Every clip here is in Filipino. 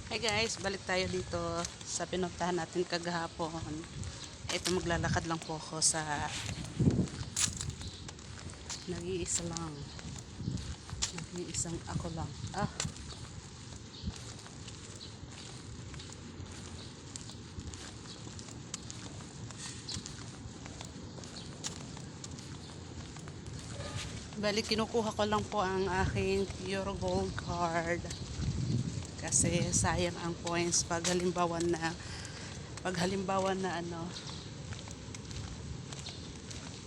Hey guys, balik tayo dito sa pinuntahan natin kagahapon. Ito maglalakad lang po ako sa nag-iisa lang. Nag-iisang ako lang. Balik kinukuha ko lang po ang aking Pure Gold card. Kasi sayang ang points pag halimbawa na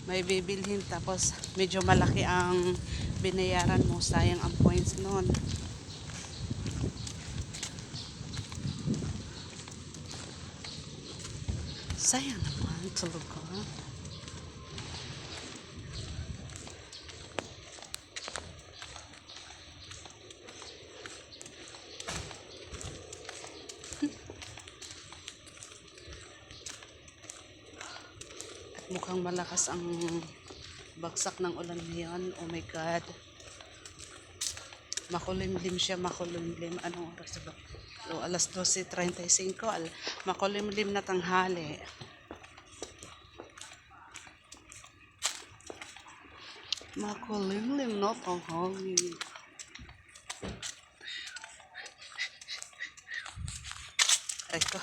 may bibilhin tapos medyo malaki ang binayaran mo, sayang ang points noon. Sayang naman talaga. At mukhang malakas ang bagsak ng ulan ngayon. Oh my God. Makulimlim siya, makulimlim. Anong oras ba? So, alas 12:35. Makulimlim na tanghali. Makulimlim na tanghali. Aray ko.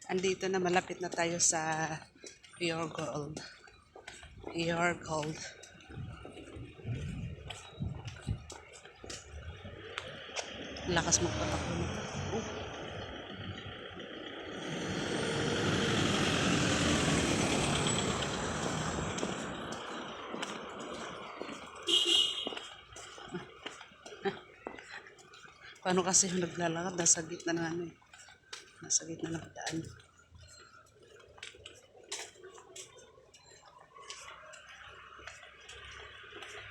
Andito na, malapit na tayo sa Pure Gold. Pure Gold. Lakas magpatakbo nito. Paano kasi yung naglalakad? Nasa gitna ng nasa gitna ng daan.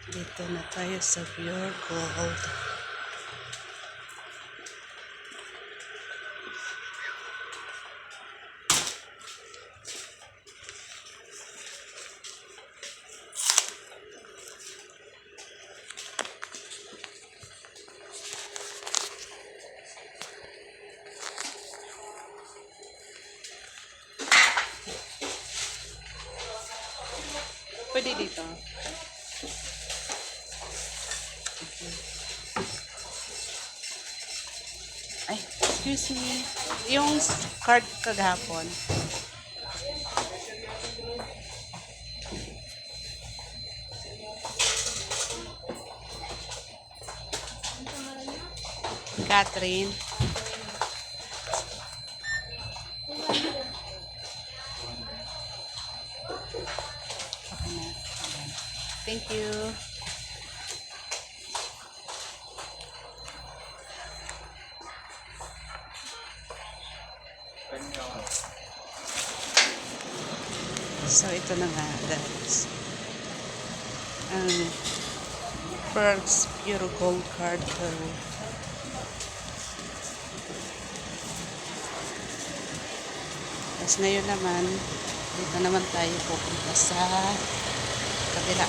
Dito na tayo sa Pure Gold. Pwede dito. Ay, excuse me. Yung card kagahapon. Catherine. Okay na. Thank you. So, ito na nga, guys. Ang Perks Pure Gold card ko. Tapos ngayon naman, dito naman tayo pupunta sa kabila.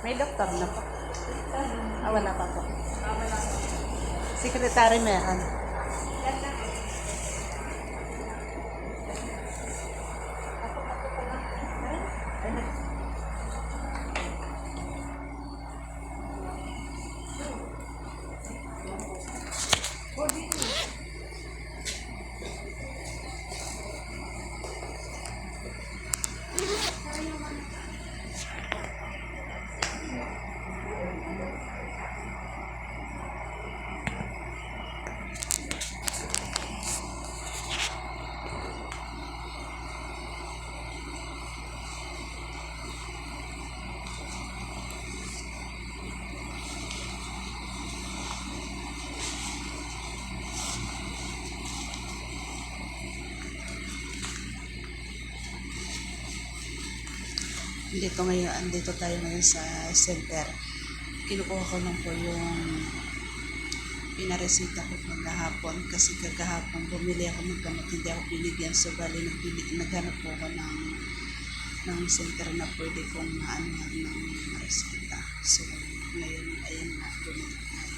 May doktor na po. Ah, wala pa po. Secretary meron. Dito tayo ngayon sa center. Kinukuha ko lang po yung pinaresita ko maghapon kasi kagahapon bumili ako ng gamot, hindi ako binigyan, so bali naghanap po ako ng center na pwede kong maanuhan ng resita. So ngayon ayan na, bumili tayo.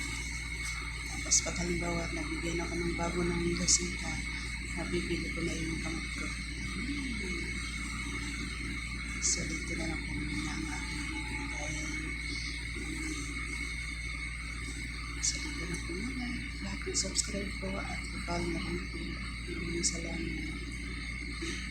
Tapos pag halimbawa nabigyan ako ng bago ng resita, nabibili ko na yung gamot ko. So dito na lang po muna ang aking dahil so dito na po muna lahat ng subscribe po at follow na kami po. Salamat.